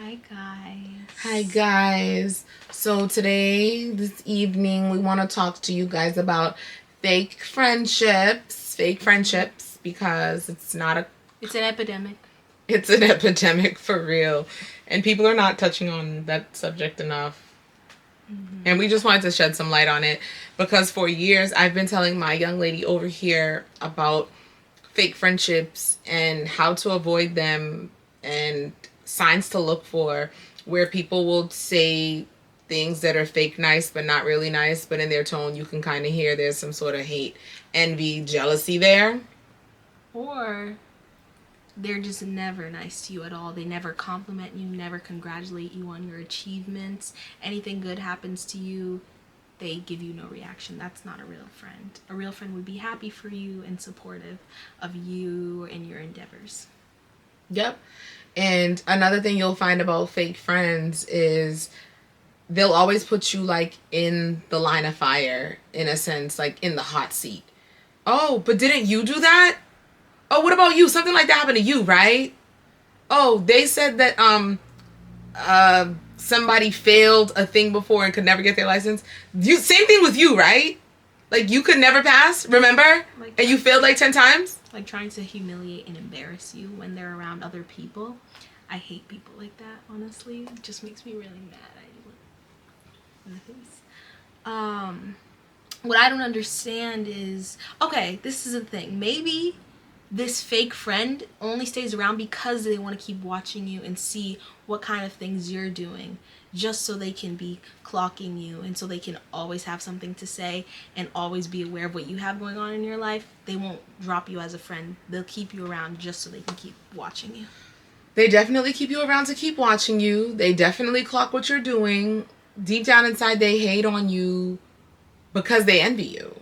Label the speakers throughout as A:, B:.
A: Hi, guys.
B: Hi guys. So today, this evening, we want to talk to you guys about fake friendships because
A: It's an epidemic.
B: it's an epidemic for real. And people are not touching on that subject enough. And we just wanted to shed some light on it because for years I've been telling my young lady over here about fake friendships and how to avoid them and signs to look for where people will say things that are fake nice but not really nice, but in their tone you can kind of hear there's some sort of hate, envy, jealousy there.
A: Or they're just never nice to you at all. They never compliment you, never congratulate you on your achievements. Anything good happens to you, they give you no reaction. That's not a real friend. A real friend would be happy for you and supportive of you and your endeavors.
B: Yep. And another thing you'll find about fake friends is they'll always put you like in the line of fire, in a sense, like in the hot seat. Oh, but didn't you do that? Oh, what about you? Something like that happened to you, right? Oh, they said that somebody failed a thing before and could never get their license. You same thing with you, right? Like you could never pass, remember?
A: Like
B: And you failed like 10 times?
A: like trying to humiliate and embarrass you when they're around other people. I hate people like that, honestly. It just makes me really mad. Um, what I don't understand is, okay, this is the thing. Maybe this fake friend only stays around because they want to keep watching you and see what kind of things you're doing, just so they can be clocking you and so they can always have something to say and always be aware of what you have going on in your life. They won't drop you as a friend. They'll keep you around just so they can keep watching you.
B: They definitely keep you around to keep watching you. They definitely clock what you're doing. Deep down inside, they hate on you because they envy you.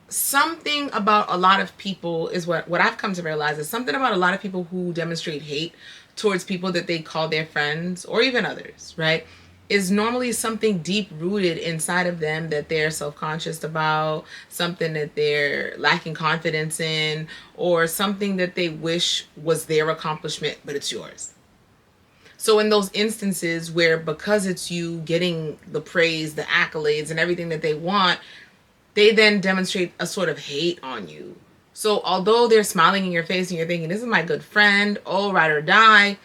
B: Something about a lot of people is what I've come to realize is something about a lot of people who demonstrate hate towards people that they call their friends or even others, right? Is normally something deep rooted inside of them that they're self-conscious about, something that they're lacking confidence in, or something that they wish was their accomplishment but it's yours. So in those instances where because it's you getting the praise, the accolades and everything that they want, they then demonstrate a sort of hate on you. So although they're smiling in your face and you're thinking, this is my good friend, oh, ride or die,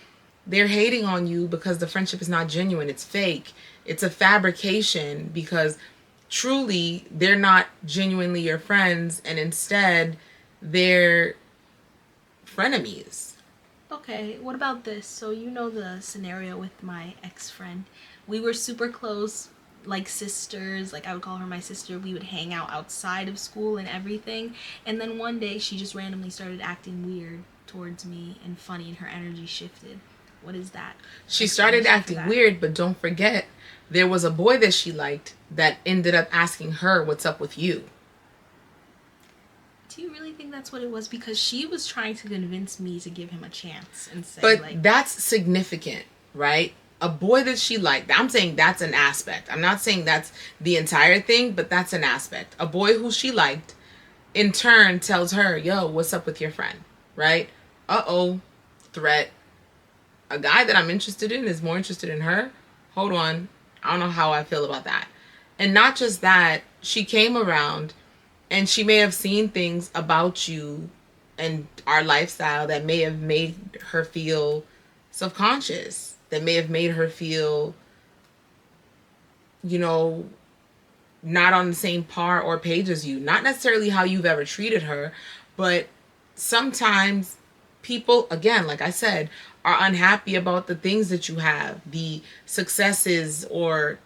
B: they're hating on you because the friendship is not genuine. It's fake. It's a fabrication because truly they're not genuinely your friends and instead they're frenemies.
A: Okay, what about this? So, you know the scenario with my ex friend. We were super close, like sisters. Like, I would call her my sister. We would hang out outside of school and everything. And then one day, she just randomly started acting weird towards me and funny, and her energy shifted. What is that?
B: She started
A: Explanation for
B: acting
A: that.
B: weird, but don't forget, there was a boy that she liked that ended up asking her what's up with you.
A: Do you really think that's what it was? Because she was trying to convince me to give him a chance and say,
B: But
A: like,
B: that's significant, right? A boy that she liked. I'm saying that's an aspect. I'm not saying that's the entire thing, but that's an aspect. A boy who she liked in turn tells her, yo, what's up with your friend? Right? Uh oh. Threat. A guy that I'm interested in is more interested in her. Hold on. I don't know how I feel about that. And not just that, she came around and she may have seen things about you and our lifestyle that may have made her feel subconscious, that may have made her feel, you know, not on the same par or page as you. Not necessarily how you've ever treated her, but sometimes people, again, like I said, are unhappy about the things that you have, the successes, or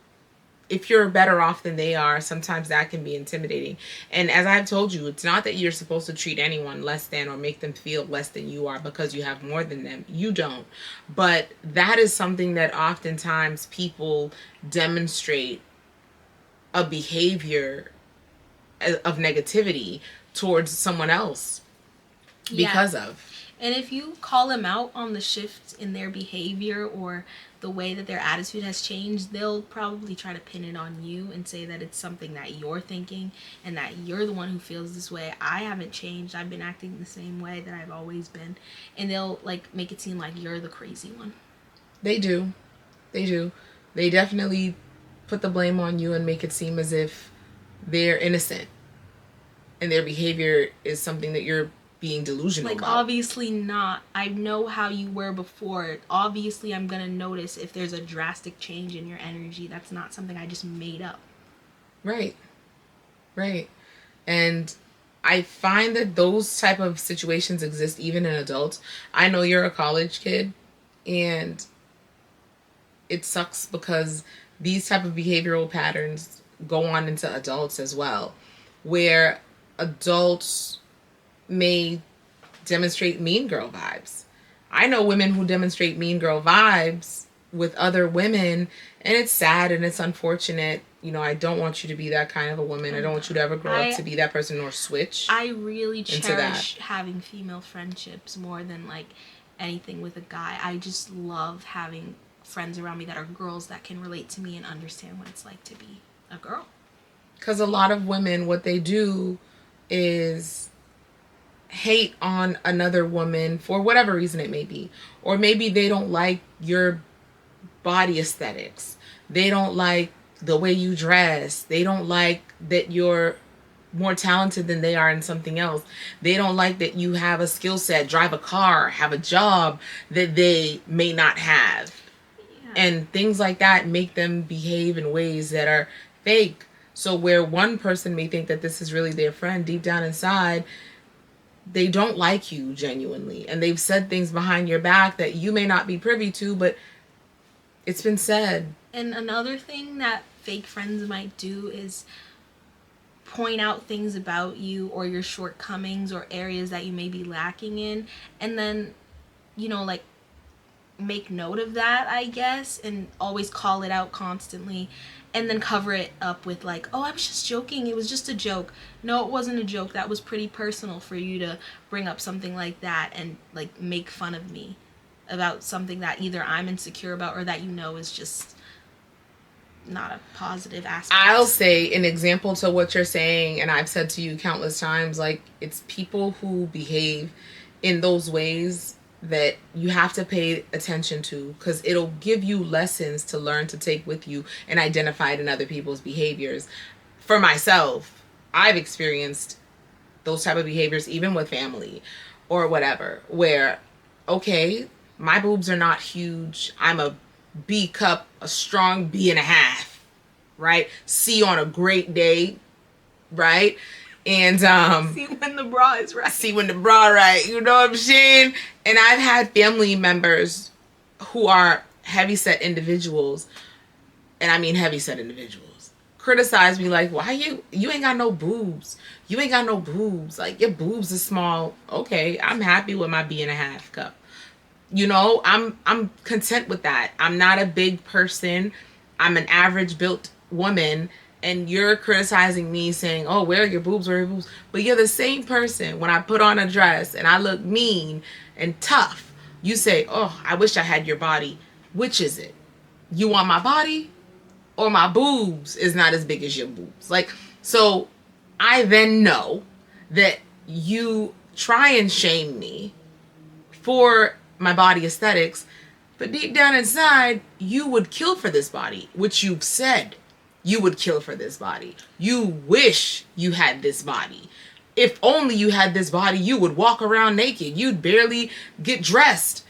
B: if you're better off than they are, sometimes that can be intimidating. And as I've told you, it's not that you're supposed to treat anyone less than or make them feel less than you are because you have more than them. You don't. But that is something that oftentimes people demonstrate a behavior of negativity towards someone else
A: yeah.
B: because of.
A: And if you call them out on the shift in their behavior or the way that their attitude has changed, they'll probably try to pin it on you and say that it's something that you're thinking and that you're the one who feels this way. I haven't changed. I've been acting the same way that I've always been. And they'll like make it seem like you're the crazy one.
B: They do. They do. They definitely put the blame on you and make it seem as if they're innocent and their behavior is something that you're being delusional
A: Like,
B: about.
A: obviously not. I know how you were before. Obviously, I'm gonna notice if there's a drastic change in your energy. That's not something I just made up.
B: Right. Right. And I find that those type of situations exist even in adults. I know you're a college kid, and it sucks because these type of behavioral patterns go on into adults as well, where adults may demonstrate mean girl vibes. I know women who demonstrate mean girl vibes with other women, and it's sad and it's unfortunate. You know, I don't want you to be that kind of a woman. I don't want you to ever grow up to be that person or switch.
A: I really
B: into
A: cherish
B: that.
A: having female friendships more than like anything with a guy. I just love having friends around me that are girls that can relate to me and understand what it's like to be a girl.
B: Because a lot of women, what they do is hate on another woman for whatever reason it may be. Or maybe they don't like your body aesthetics. They don't like the way you dress. They don't like that you're more talented than they are in something else. They don't like that you have a skill set, drive a car, have a job that they may not have.
A: Yeah.
B: And things like that make them behave in ways that are fake. So where one person may think that this is really their friend, deep down inside, they don't like you genuinely. And they've said things behind your back that you may not be privy to, but it's been said.
A: And another thing that fake friends might do is point out things about you or your shortcomings or areas that you may be lacking in, and then, like, make note of that, I guess, and always call it out constantly, and then cover it up with like, oh, I was just joking, it was just a joke. No, it wasn't a joke. That was pretty personal for you to bring up something like that and like make fun of me about something that either I'm insecure about or that is just not a positive aspect.
B: I'll say an example to what you're saying, and I've said to you countless times, like, it's people who behave in those ways that you have to pay attention to, because it'll give you lessons to learn to take with you and identify it in other people's behaviors. For myself, I've experienced those type of behaviors even with family or whatever, where, okay, my boobs are not huge. I'm a B cup, a strong B&a-half, right? C on a great day, right? And
A: see when the bra is right.
B: See when the bra right. You know what I'm saying? And I've had family members who are heavyset individuals, and I mean heavyset individuals, criticize me like, why you ain't got no boobs? You ain't got no boobs. Like, your boobs are small. Okay, I'm happy with my B&a-half cup. You know, I'm content with that. I'm not a big person. I'm an average built woman, and you're criticizing me saying, oh, where are your boobs, where are your boobs? But you're the same person when I put on a dress and I look mean and tough. You say, oh, I wish I had your body. Which is it? You want my body, or my boobs is not as big as your boobs? Like, so I then know that you try and shame me for my body aesthetics, but deep down inside, you would kill for this body, which you've said you would kill for this body. You wish you had this body. If only you had this body, you would walk around naked. You'd barely get dressed.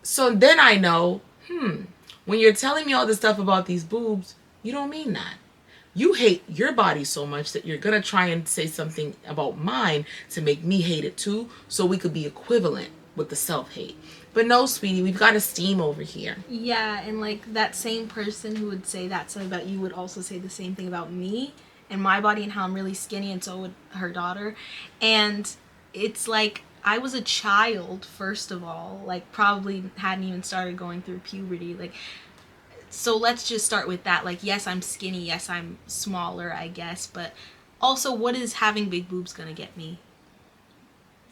B: So then I know, when you're telling me all this stuff about these boobs, you don't mean that. You hate your body so much that you're going to try and say something about mine to make me hate it too, so we could be equivalent with the self-hate. But no, sweetie, we've got a steam over here.
A: Yeah, and like that same person who would say that stuff about you would also say the same thing about me and my body and how I'm really skinny, and so would her daughter. And it's like, I was a child, first of all, like probably hadn't even started going through puberty. Like, so let's just start with that. Like, yes, I'm skinny, yes, I'm smaller, I guess, but also, what is having big boobs gonna get me?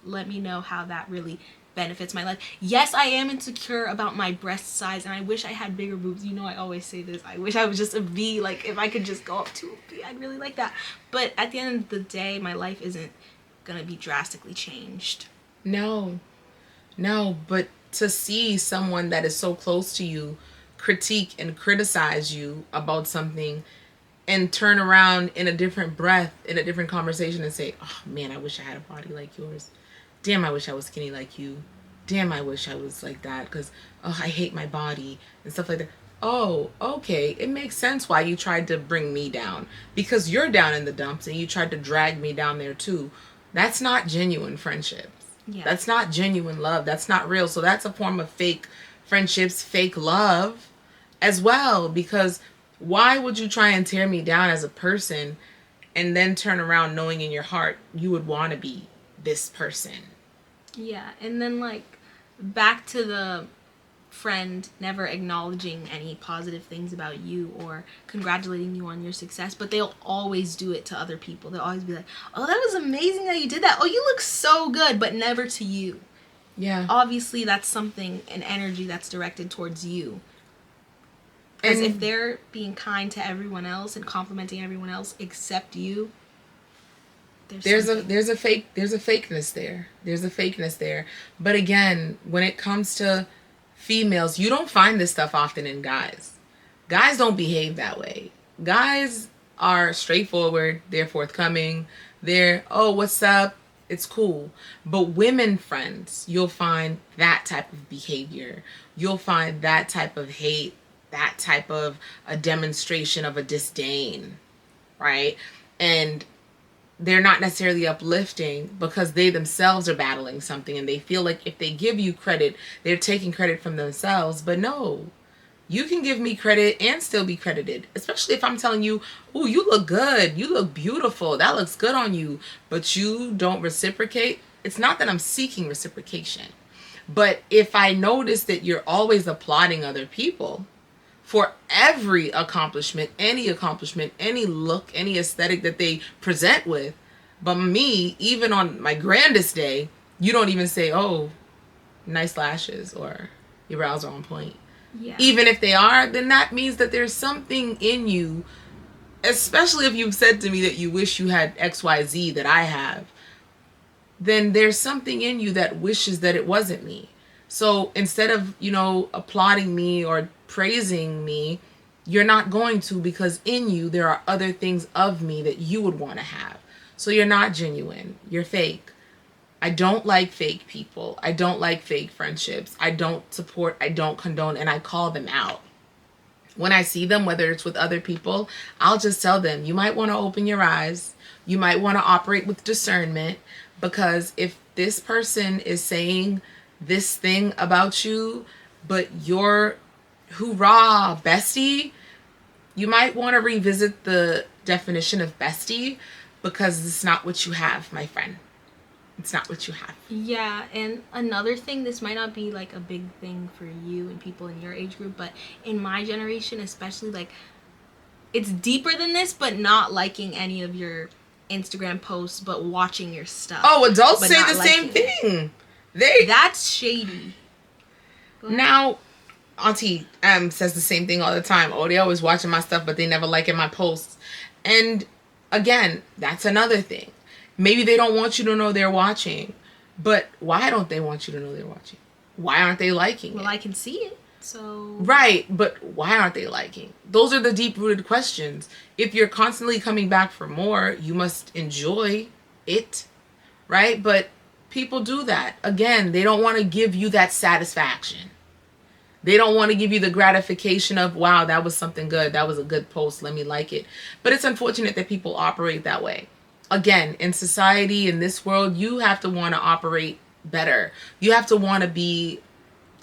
A: Let me know how that really benefits my life. Yes, I am insecure about my breast size, and I wish I had bigger boobs. You know, I always say this. I wish I was just a V. Like, if I could just go up to a V, I'd really like that. But at the end of the day, my life isn't gonna be drastically changed.
B: No, but to see someone that is so close to you critique and criticize you about something and turn around in a different breath, in a different conversation and say, oh man, I wish I had a body like yours. Damn, I wish I was skinny like you. Damn, I wish I was like that because, oh, I hate my body and stuff like that. Oh, okay. It makes sense why you tried to bring me down, because you're down in the dumps and you tried to drag me down there too. That's not genuine friendships.
A: Yeah.
B: That's not genuine love. That's not real. So that's a form of fake friendships, fake love as well, because why would you try and tear me down as a person and then turn around knowing in your heart you would want to be this person?
A: Yeah, and then like back to the friend never acknowledging any positive things about you or congratulating you on your success, but they'll always do it to other people. They'll always be like, oh, that was amazing that you did that. Oh, you look so good, but never to you.
B: Yeah.
A: Obviously, that's something, an energy that's directed towards you. Because if they're being kind to everyone else and complimenting everyone else except you, there's a
B: fakeness there. There's a fakeness there. But again, when it comes to females, you don't find this stuff often in guys. Guys don't behave that way. Guys are straightforward. They're forthcoming. They're, oh, what's up? It's cool. But women friends, you'll find that type of behavior. You'll find that type of hate, that type of a demonstration of a disdain, right? And they're not necessarily uplifting because they themselves are battling something and they feel like if they give you credit, they're taking credit from themselves. But no, you can give me credit and still be credited, especially if I'm telling you, oh, you look good, you look beautiful, that looks good on you, but you don't reciprocate. It's not that I'm seeking reciprocation, but if I notice that you're always applauding other people for every accomplishment, any look, any aesthetic that they present with. But me, even on my grandest day, you don't even say, oh, nice lashes or your brows are on point.
A: Yeah.
B: Even if they are, then that means that there's something in you, especially if you've said to me that you wish you had XYZ that I have, then there's something in you that wishes that it wasn't me. So instead of, applauding me or praising me, you're not going to, because in you there are other things of me that you would want to have. So you're not genuine. You're fake. I don't like fake people. I don't like fake friendships. I don't support, I don't condone, and I call them out. When I see them, whether it's with other people, I'll just tell them, you might want to open your eyes. You might want to operate with discernment, because if this person is saying this thing about you, but you're hoorah bestie, you might want to revisit the definition of bestie, because it's not what you have, my friend. It's not what you have.
A: Yeah, and another thing, this might not be like a big thing for you and people in your age group, but in my generation especially, like, it's deeper than this, but not liking any of your Instagram posts, but watching your stuff.
B: Oh, adults say the same thing.
A: That's shady.
B: Now, Auntie says the same thing all the time. Oh, they always watching my stuff, but they never liking my posts. And again, that's another thing. Maybe they don't want you to know they're watching, but why don't they want you to know they're watching? Why aren't they liking it?
A: Well, I can see it, so...
B: Right, but why aren't they liking? Those are the deep-rooted questions. If you're constantly coming back for more, you must enjoy it, right? But people do that. Again, they don't want to give you that satisfaction. They don't want to give you the gratification of, wow, that was something good. That was a good post. Let me like it. But it's unfortunate that people operate that way. Again, in society, in this world, you have to want to operate better. You have to want to be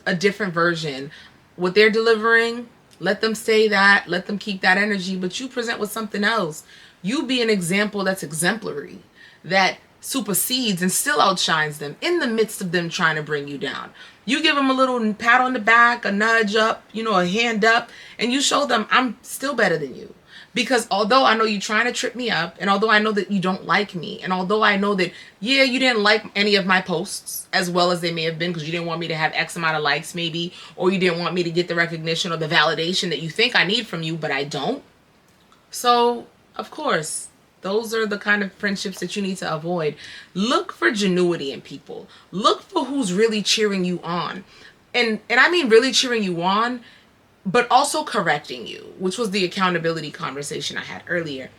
B: a different version. What they're delivering, let them say that. Let them keep that energy. But you present with something else. You be an example that's exemplary, that supersedes and still outshines them in the midst of them trying to bring you down. You give them a little pat on the back, a nudge up, a hand up, and you show them I'm still better than you. Because although I know you're trying to trip me up, and although I know that you don't like me, and although I know that, yeah, you didn't like any of my posts as well as they may have been because you didn't want me to have X amount of likes maybe, or you didn't want me to get the recognition or the validation that you think I need from you, but I don't. So, of course, those are the kind of friendships that you need to avoid. Look for genuity in people. Look for who's really cheering you on. and I mean really cheering you on, but also correcting you, which was the accountability conversation I had earlier.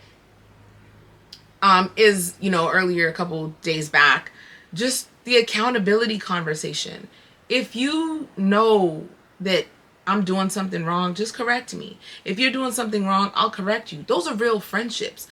B: Is, you know, earlier a couple days back, just the accountability conversation. If you know that I'm doing something wrong, just correct me. If you're doing something wrong, I'll correct you. Those are real friendships.